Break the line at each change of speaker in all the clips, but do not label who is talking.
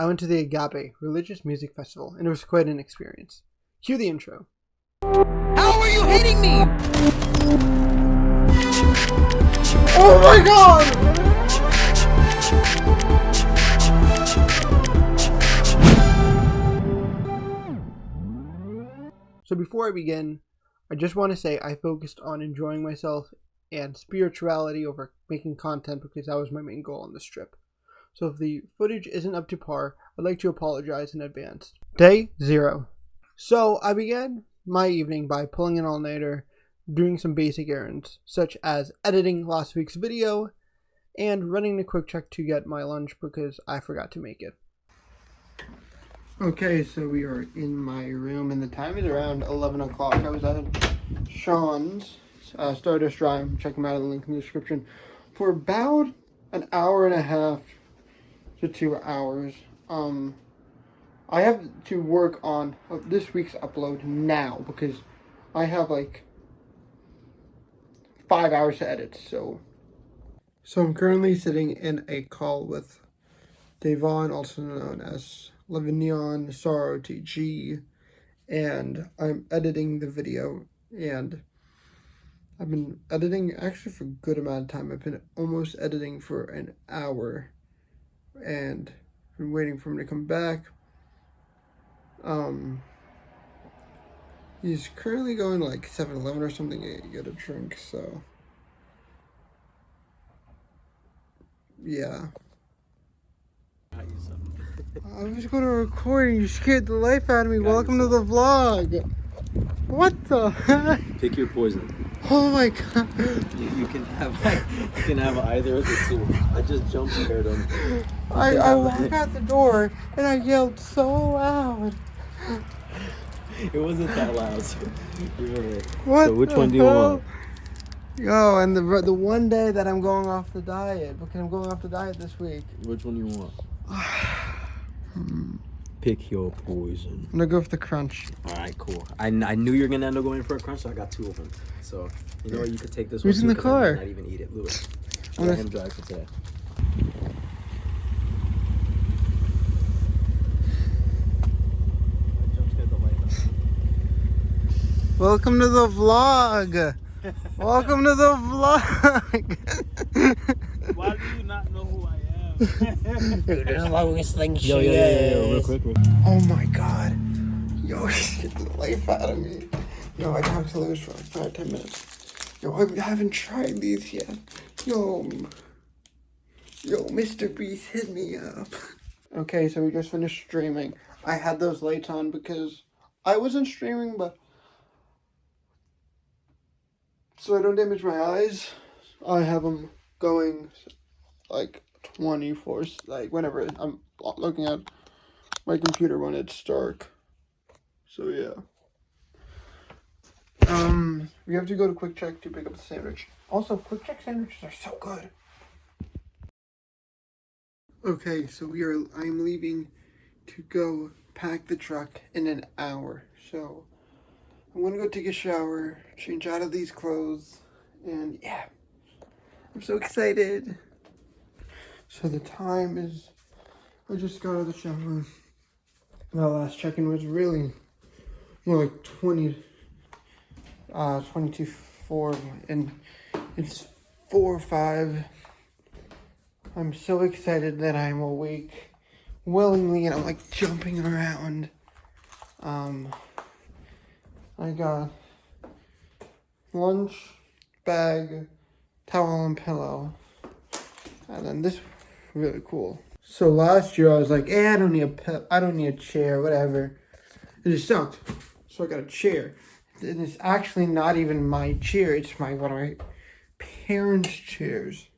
I went to the Agape religious music festival, and it was quite an experience. Cue the intro.
How are you hitting me?
Oh my god! So before I begin, I just want to say I focused on enjoying myself and spirituality over making content because that was my main goal on this trip. So if the footage isn't up to par, I'd like to apologize in advance. Day 0. So I began my evening by pulling an all-nighter, doing some basic errands, such as editing last week's video and running a quick check to get my lunch because I forgot to make it. Okay, so we are in my room and the time is around 11 o'clock. I was at Shawn's Stardust Drive. Check them out in the link in the description for about an hour and a half to 2 hours. I have to work on this week's upload now because I have like 5 hours to edit. So I'm currently sitting in a call with Dayvon, also known as Lavignon Sorrow TG, and I'm editing the video, and I've been editing actually for a good amount of time. I've been almost editing for an hour, and been waiting for him to come back. He's currently going like 7-Eleven or something to get a drink, so yeah. I was going to record and you scared the life out of me. Welcome to the vlog. What the heck?
Pick your poison.
Oh my god.
You can have either of the two. I just jump scared him.
I walked out the door and I yelled so loud.
It wasn't that loud. So
What
so which
the
one do you
hell?
want?
Yo, and the one day that I'm going off the diet, because I'm going off the diet this week.
Which one do you want? Pick your poison.
I'm gonna go for the crunch.
Alright, cool. I knew you were gonna end up going for a crunch, so I got 2 of them. So you know what, you could take this
Who's
one.
in the car?
I might not even eat it. Lewis. Let him drive for today.
Welcome to the vlog. Welcome to the vlog.
Why do you not know who I am?
Dude, there's a lot of things.
Yo, real quick.
Oh my god. Yo, he's getting the life out of me. Yo, I talked to Lewis for like 5-10 minutes. Yo, I haven't tried these yet. Yo, Mr. Beast, hit me up. Okay, so we just finished streaming. I had those lights on because I wasn't streaming, but so I don't damage my eyes, I have them going like 24, like whenever I'm looking at my computer when it's dark. So yeah. We have to go to Quick Check to pick up the sandwich. Also, Quick Check sandwiches are so good. Okay, so I'm leaving to go pack the truck in an hour. So I'm gonna go take a shower, change out of these clothes, and yeah, I'm so excited. So the time is, I just got out of the shower. My last check-in was really more like 22:04, and it's 4:05. I'm so excited that I'm awake willingly, and I'm like jumping around. I got lunch, bag, towel, and pillow. And then this really cool. So last year I was like, I don't need a chair, whatever. It just sucked. So I got a chair. And it's actually not even my chair. It's one of my parents' chairs.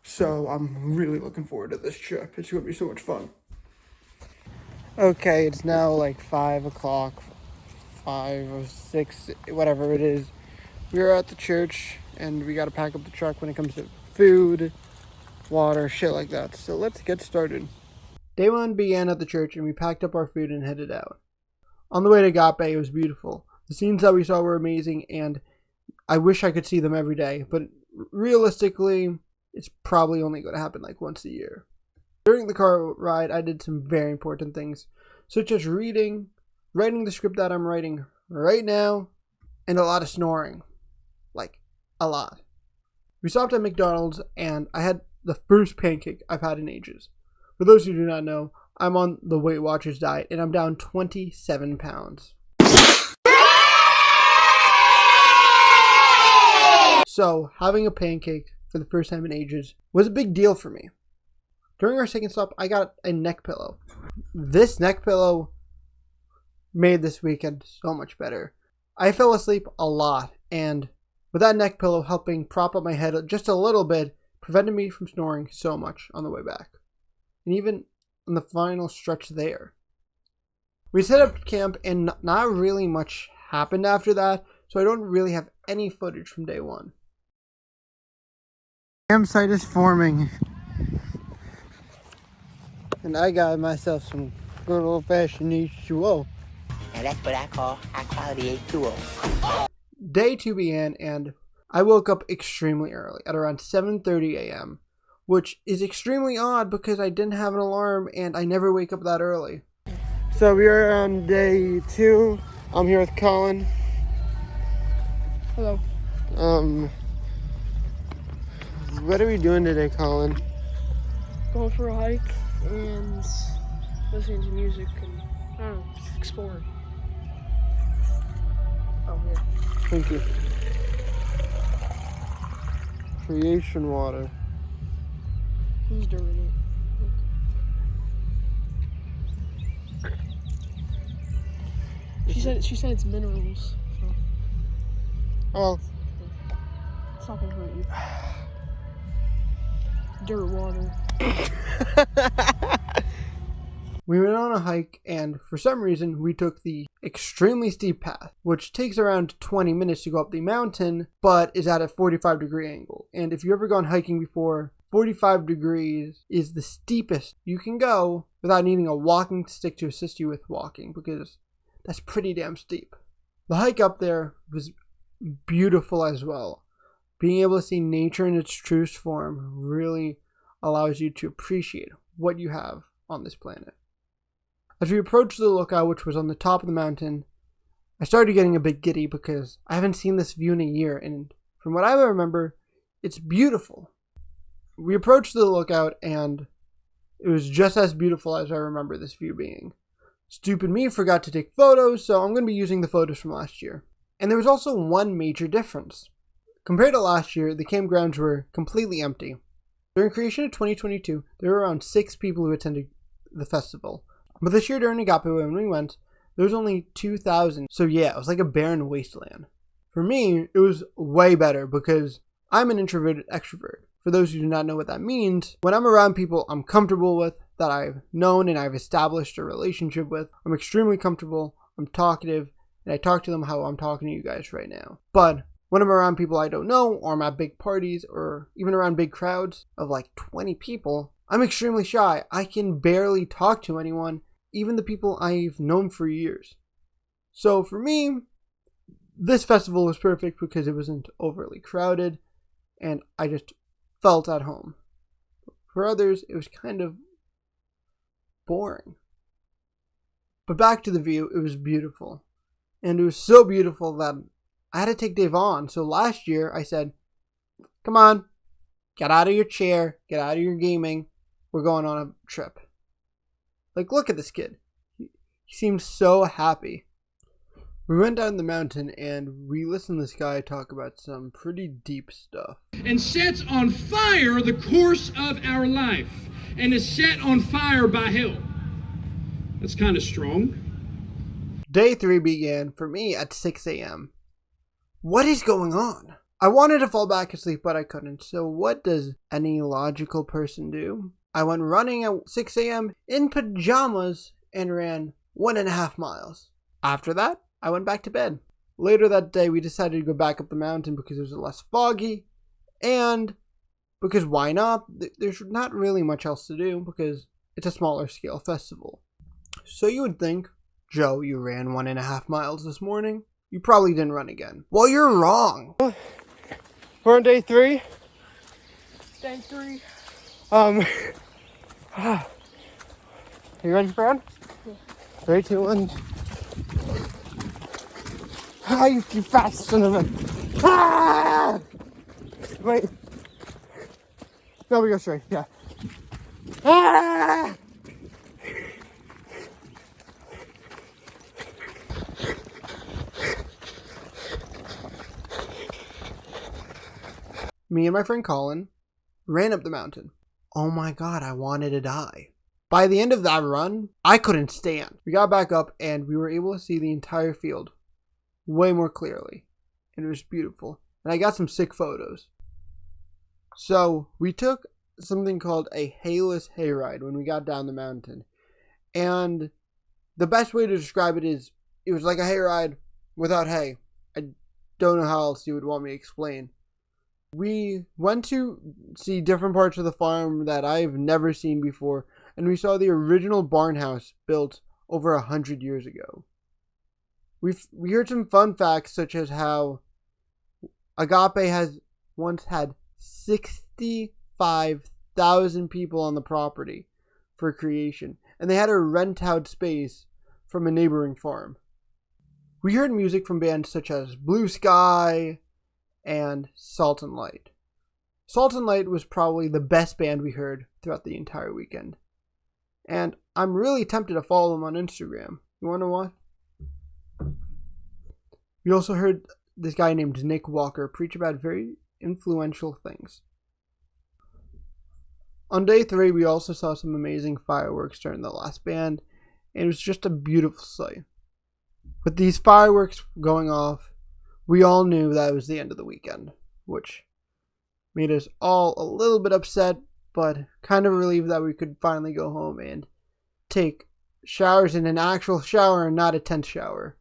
So I'm really looking forward to this trip. It's going to be so much fun. Okay, it's now like 5 o'clock. 5 or 6, whatever it is. We're at the church and we got to pack up the truck when it comes to food, water, shit like that. So let's get started. Day 1 began at the church and we packed up our food and headed out. On the way to Agape, it was beautiful. The scenes that we saw were amazing and I wish I could see them every day, but realistically, it's probably only going to happen like once a year. During the car ride, I did some very important things, such as reading, writing the script that I'm writing right now, and a lot of snoring. Like, a lot. We stopped at McDonald's, and I had the first pancake I've had in ages. For those who do not know, I'm on the Weight Watchers diet, and I'm down 27 pounds. So, having a pancake for the first time in ages was a big deal for me. During our second stop, I got a neck pillow. This neck pillow made this weekend so much better. I fell asleep a lot, and with that neck pillow helping prop up my head just a little bit, prevented me from snoring so much on the way back. And even on the final stretch there. We set up camp, and not really much happened after that, so I don't really have any footage from day one. Campsite is forming, and I got myself some good old-fashioned H2O.
Now that's what I call high quality H2O.
Day 2 began, and I woke up extremely early, at around 7:30 a.m., which is extremely odd because I didn't have an alarm, and I never wake up that early. So we are on day 2. I'm here with Colin.
Hello.
What are we doing today, Colin?
Going for a hike and listening to music and, I don't know, just exploring. Oh, yeah.
Thank you. Creation water.
Who's doing it? She said it's minerals, so
Oh,
it's not gonna hurt you. Dirt water.
we went on a hike, and for some reason, we took the extremely steep path, which takes around 20 minutes to go up the mountain, but is at a 45-degree angle. And if you've ever gone hiking before, 45 degrees is the steepest you can go without needing a walking stick to assist you with walking, because that's pretty damn steep. The hike up there was beautiful as well. Being able to see nature in its truest form really allows you to appreciate what you have on this planet. As we approached the lookout, which was on the top of the mountain, I started getting a bit giddy because I haven't seen this view in a year, and from what I remember, it's beautiful. We approached the lookout, and it was just as beautiful as I remember this view being. Stupid me forgot to take photos, so I'm going to be using the photos from last year. And there was also one major difference. Compared to last year, the campgrounds were completely empty. During creation of 2022, there were around 6 people who attended the festival. But this year during Agape, when we went, there was only 2,000. So yeah, it was like a barren wasteland. For me, it was way better because I'm an introverted extrovert. For those who do not know what that means, when I'm around people I'm comfortable with, that I've known and I've established a relationship with, I'm extremely comfortable, I'm talkative, and I talk to them how I'm talking to you guys right now. But when I'm around people I don't know, or I'm at big parties, or even around big crowds of like 20 people, I'm extremely shy. I can barely talk to anyone, even the people I've known for years. So for me, this festival was perfect because it wasn't overly crowded, and I just felt at home. For others, it was kind of boring. But back to the view, it was beautiful. And it was so beautiful that I had to take Dayvon. So last year, I said, come on, get out of your chair, get out of your gaming. We're going on a trip. Like, look at this kid. He seems so happy. We went down the mountain and we listened to this guy talk about some pretty deep stuff.
And sets on fire the course of our life, and is set on fire by hell. That's kind of strong.
Day 3 began for me at 6 a.m. What is going on? I wanted to fall back asleep, but I couldn't. So what does any logical person do? I went running at 6 a.m. in pajamas and ran 1.5 miles. After that, I went back to bed. Later that day, we decided to go back up the mountain because it was less foggy, and because why not? There's not really much else to do because it's a smaller scale festival. So you would think, Joe, you ran 1.5 miles this morning. You probably didn't run again. Well, you're wrong. We're on day 3.
Day 3.
Are you ready, Brown?
Yeah.
3, 2, 1. Ah, you fast son of a... Ah! Wait. No, we go straight. Yeah. Ah! Me and my friend Colin ran up the mountain. Oh my god, I wanted to die. By the end of that run, I couldn't stand. We got back up and we were able to see the entire field way more clearly. And it was beautiful. And I got some sick photos. So we took something called a hayless hayride when we got down the mountain. And the best way to describe it is it was like a hayride without hay. I don't know how else you would want me to explain. We went to see different parts of the farm that I've never seen before, and we saw the original barn house built over 100 years ago. We heard some fun facts, such as how Agape has once had 65,000 people on the property for creation, and they had to rent out space from a neighboring farm. We heard music from bands such as Blue Sky and Salt and Light. Salt and Light was probably the best band we heard throughout the entire weekend. And I'm really tempted to follow them on Instagram. You want to know why? We also heard this guy named Nick Walker preach about very influential things. On day 3, we also saw some amazing fireworks during the last band, and it was just a beautiful sight. With these fireworks going off, we all knew that it was the end of the weekend, which made us all a little bit upset, but kind of relieved that we could finally go home and take showers in an actual shower and not a tent shower.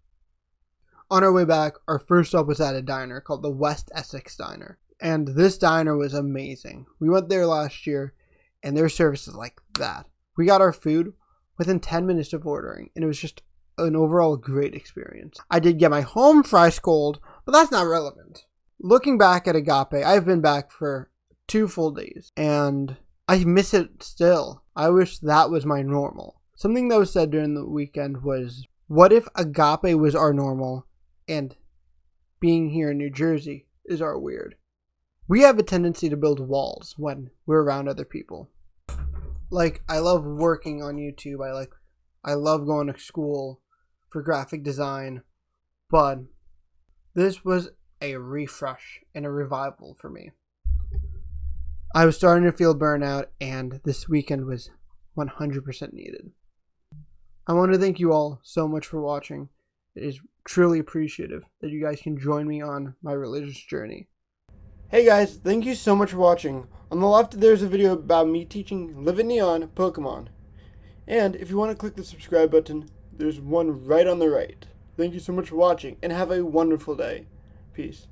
On our way back, our first stop was at a diner called the West Essex Diner, and this diner was amazing. We went there last year, and their service is like that. We got our food within 10 minutes of ordering, and it was just an overall great experience. I did get my home fries cold, but that's not relevant. Looking back at Agape, I've been back for 2 full days, and I miss it still. I wish that was my normal. Something that was said during the weekend was, what if Agape was our normal, and being here in New Jersey is our weird? We have a tendency to build walls when we're around other people. Like, I love working on YouTube. I love going to school for graphic design, but this was a refresh and a revival for me. I was starting to feel burnout, and this weekend was 100% needed. I want to thank you all so much for watching. It is truly appreciative that you guys can join me on my religious journey. Hey guys, thank you so much for watching. On the left there's a video about me teaching Live It Neon Pokemon. And if you want to click the subscribe button, there's one right on the right. Thank you so much for watching, and have a wonderful day. Peace.